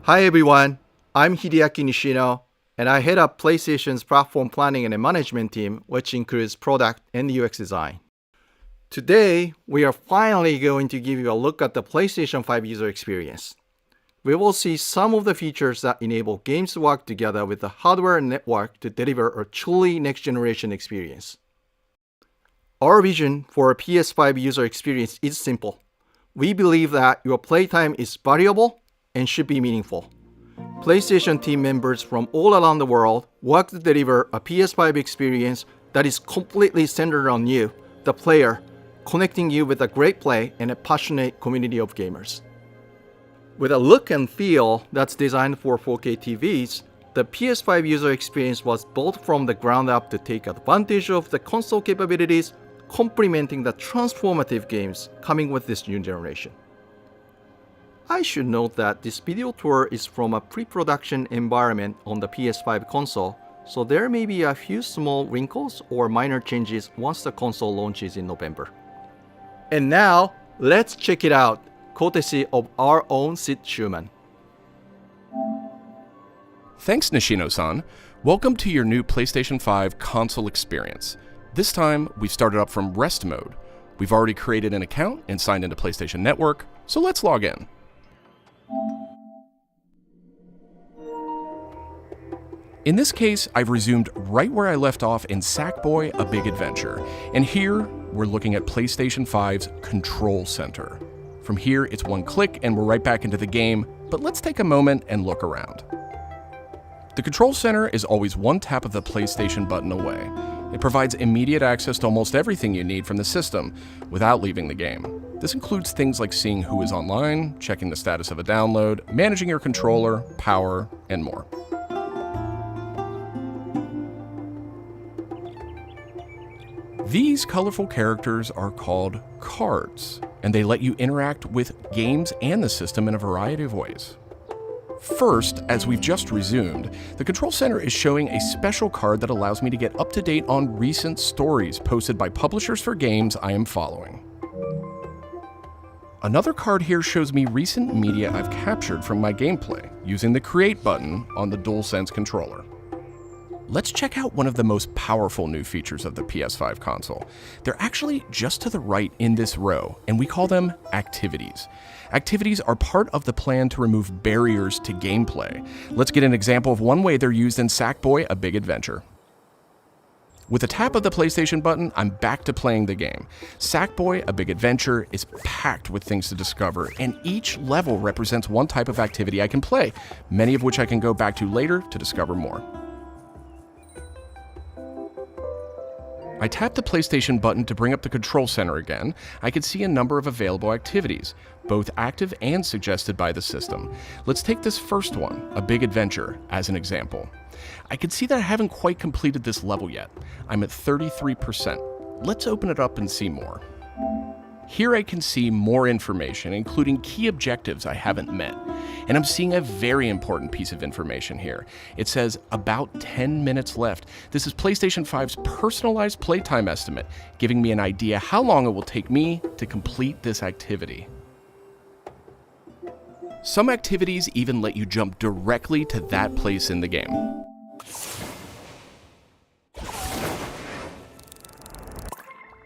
Hi everyone, I'm Hideaki Nishino, and I head up PlayStation's platform planning and management team, which includes product and UX design. Today, we are finally going to give you a look at the PlayStation 5 user experience. We will see some of the features that enable games to work together with the hardware and network to deliver a truly next-generation experience. Our vision for a PS5 user experience is simple. We believe that your playtime is valuable and should be meaningful. PlayStation team members from all around the world work to deliver a PS5 experience that is completely centered on you, the player, connecting you with a great play and a passionate community of gamers. With a look and feel that's designed for 4K TVs, the PS5 user experience was built from the ground up to take advantage of the console capabilities, complementing the transformative games coming with this new generation. I should note that this video tour is from a pre-production environment on the PS5 console, so there may be a few small wrinkles or minor changes once the console launches in November. And now, let's check it out, courtesy of our own Sid Schumann. Thanks, Nishino-san. Welcome to your new PlayStation 5 console experience. This time, we've started up from rest mode. We've already created an account and signed into PlayStation Network, so let's log in. In this case, I've resumed right where I left off in Sackboy: A Big Adventure, and here we're looking at PlayStation 5's Control Center. From here, it's one click and we're right back into the game, but let's take a moment and look around. The Control Center is always one tap of the PlayStation button away. It provides immediate access to almost everything you need from the system without leaving the game. This includes things like seeing who is online, checking the status of a download, managing your controller, power, and more. These colorful characters are called cards, and they let you interact with games and the system in a variety of ways. First, as we've just resumed, the Control Center is showing a special card that allows me to get up to date on recent stories posted by publishers for games I am following. Another card here shows me recent media I've captured from my gameplay using the Create button on the DualSense controller. Let's check out one of the most powerful new features of the PS5 console. They're actually just to the right in this row, and we call them activities. Activities are part of the plan to remove barriers to gameplay. Let's get an example of one way they're used in Sackboy: A Big Adventure. With a tap of the PlayStation button, I'm back to playing the game. Sackboy: A Big Adventure is packed with things to discover, and each level represents one type of activity I can play, many of which I can go back to later to discover more. I tap the PlayStation button to bring up the Control Center again. I can see a number of available activities, both active and suggested by the system. Let's take this first one, A Big Adventure, as an example. I can see that I haven't quite completed this level yet. I'm at 33%. Let's open it up and see more. Here I can see more information, including key objectives I haven't met. And I'm seeing a very important piece of information here. It says about 10 minutes left. This is PlayStation 5's personalized playtime estimate, giving me an idea how long it will take me to complete this activity. Some activities even let you jump directly to that place in the game.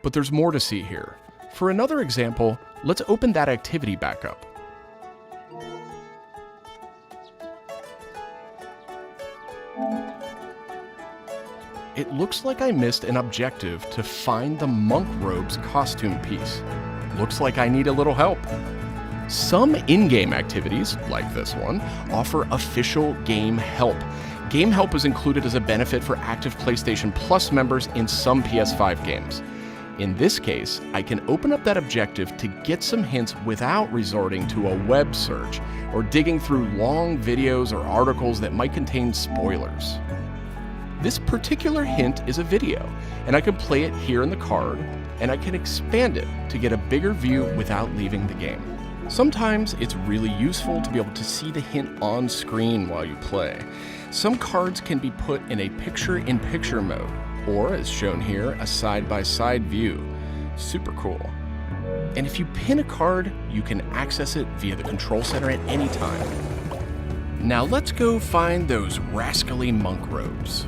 But there's more to see here. For another example, let's open that activity back up. It looks like I missed an objective to find the monk robe's costume piece. Looks like I need a little help. Some in-game activities, like this one, offer official game help. Game help is included as a benefit for active PlayStation Plus members in some PS5 games. In this case, I can open up that objective to get some hints without resorting to a web search or digging through long videos or articles that might contain spoilers. This particular hint is a video, and I can play it here in the card, and I can expand it to get a bigger view without leaving the game. Sometimes it's really useful to be able to see the hint on screen while you play. Some cards can be put in a picture-in-picture mode, or as shown here, a side-by-side view. Super cool. And if you pin a card, you can access it via the Control Center at any time. Now let's go find those rascally monk robes.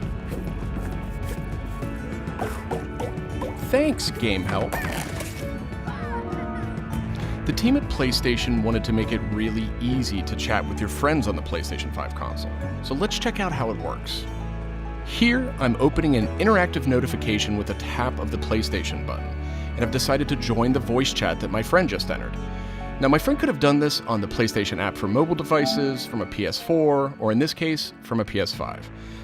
Thanks, Game Help. The team at PlayStation wanted to make it really easy to chat with your friends on the PlayStation 5 console, so let's check out how it works. Here, I'm opening an interactive notification with a tap of the PlayStation button, and I've decided to join the voice chat that my friend just entered. Now, my friend could have done this on the PlayStation app for mobile devices, from a PS4, or in this case, from a PS5.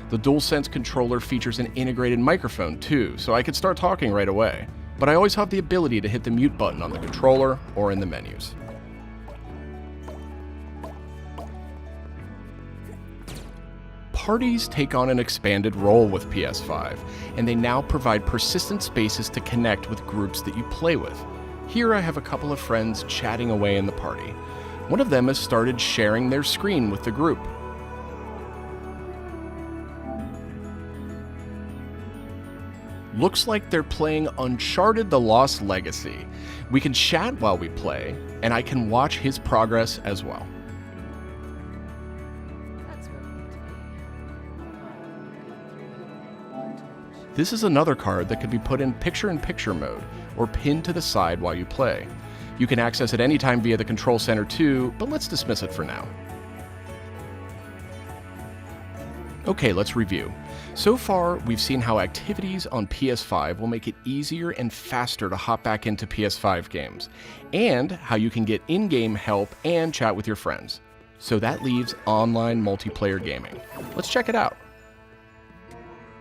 The DualSense controller features an integrated microphone too, so I could start talking right away. But I always have the ability to hit the mute button on the controller or in the menus. Parties take on an expanded role with PS5, and they now provide persistent spaces to connect with groups that you play with. Here I have a couple of friends chatting away in the party. One of them has started sharing their screen with the group. Looks like they're playing Uncharted: The Lost Legacy. We can chat while we play, and I can watch his progress as well. This is another card that could be put in picture-in-picture mode, or pinned to the side while you play. You can access it anytime via the Control Center too, but let's dismiss it for now. Okay, let's review. So far, we've seen how activities on PS5 will make it easier and faster to hop back into PS5 games, and how you can get in-game help and chat with your friends. So that leaves online multiplayer gaming. Let's check it out.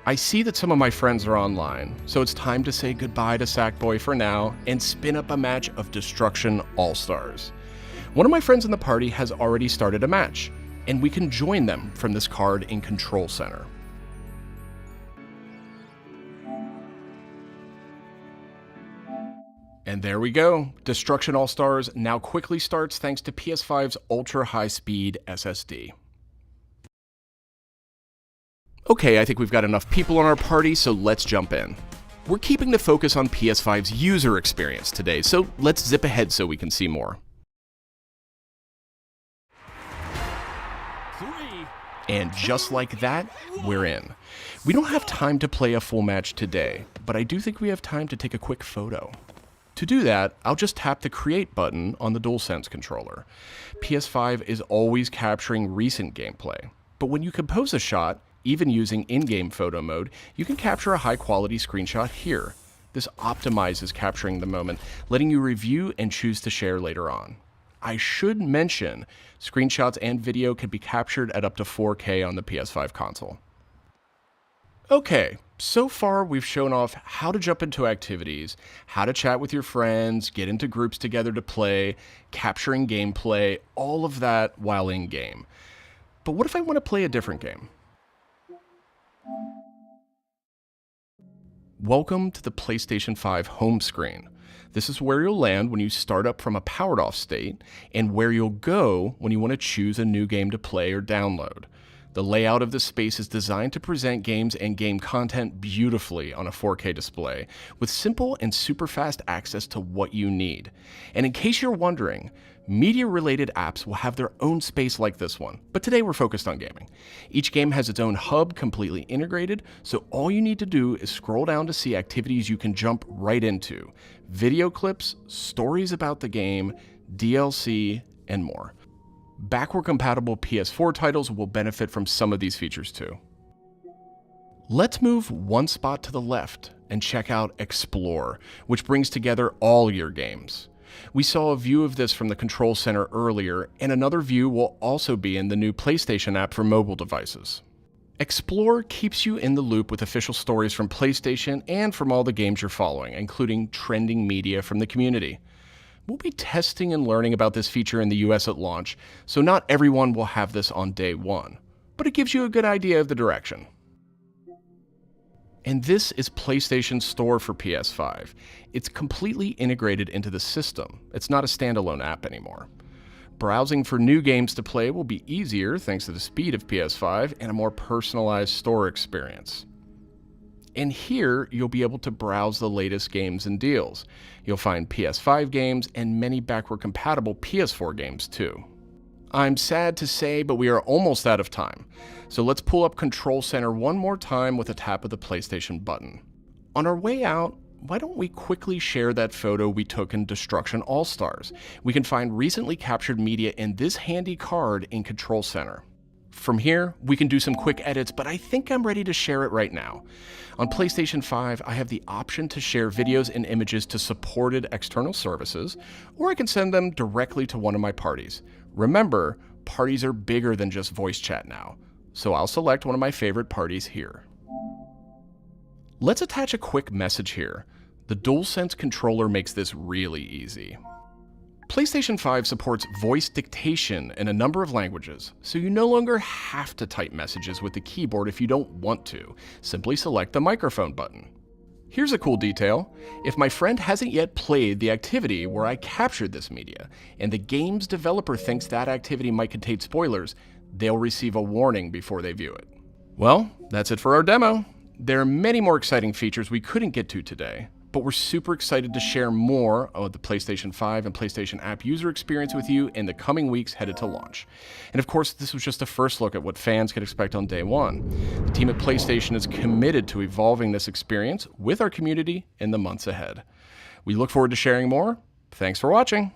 I see that some of my friends are online, so it's time to say goodbye to Sackboy for now and spin up a match of Destruction All-Stars. One of my friends in the party has already started a match, and we can join them from this card in Control Center. And there we go. Destruction All-Stars now quickly starts thanks to PS5's ultra-high-speed SSD. Okay, I think we've got enough people on our party, so let's jump in. We're keeping the focus on PS5's user experience today, so let's zip ahead so we can see more. And just like that, we're in. We don't have time to play a full match today, but I do think we have time to take a quick photo. To do that, I'll just tap the Create button on the DualSense controller. PS5 is always capturing recent gameplay, but when you compose a shot, even using in-game photo mode, you can capture a high-quality screenshot here. This optimizes capturing the moment, letting you review and choose to share later on. I should mention, screenshots and video can be captured at up to 4K on the PS5 console. Okay, so far we've shown off how to jump into activities, how to chat with your friends, get into groups together to play, capturing gameplay, all of that while in-game. But what if I want to play a different game? Welcome to the PlayStation 5 home screen. This is where you'll land when you start up from a powered off state, and where you'll go when you want to choose a new game to play or download. The layout of this space is designed to present games and game content beautifully on a 4K display, with simple and super fast access to what you need. And in case you're wondering, media-related apps will have their own space like this one, but today we're focused on gaming. Each game has its own hub completely integrated, so all you need to do is scroll down to see activities you can jump right into. Video clips, stories about the game, DLC, and more. Backward-compatible PS4 titles will benefit from some of these features too. Let's move one spot to the left and check out Explore, which brings together all your games. We saw a view of this from the Control Center earlier, and another view will also be in the new PlayStation app for mobile devices. Explore keeps you in the loop with official stories from PlayStation and from all the games you're following, including trending media from the community. We'll be testing and learning about this feature in the US at launch, so not everyone will have this on day one, but it gives you a good idea of the direction. And this is PlayStation's store for PS5. It's completely integrated into the system. It's not a standalone app anymore. Browsing for new games to play will be easier thanks to the speed of PS5 and a more personalized store experience. And here, you'll be able to browse the latest games and deals. You'll find PS5 games and many backward-compatible PS4 games too. I'm sad to say, but we are almost out of time. So let's pull up Control Center one more time with a tap of the PlayStation button. On our way out, why don't we quickly share that photo we took in Destruction All-Stars? We can find recently captured media in this handy card in Control Center. From here, we can do some quick edits, but I think I'm ready to share it right now. On PlayStation 5, I have the option to share videos and images to supported external services, or I can send them directly to one of my parties. Remember, parties are bigger than just voice chat now, so I'll select one of my favorite parties here. Let's attach a quick message here. The DualSense controller makes this really easy. PlayStation 5 supports voice dictation in a number of languages, so you no longer have to type messages with the keyboard if you don't want to. Simply select the microphone button. Here's a cool detail. If my friend hasn't yet played the activity where I captured this media, and the game's developer thinks that activity might contain spoilers, they'll receive a warning before they view it. Well, that's it for our demo. There are many more exciting features we couldn't get to today, but we're super excited to share more of the PlayStation 5 and PlayStation app user experience with you in the coming weeks headed to launch. And of course, this was just a first look at what fans can expect on day one. The team at PlayStation is committed to evolving this experience with our community in the months ahead. We look forward to sharing more. Thanks for watching.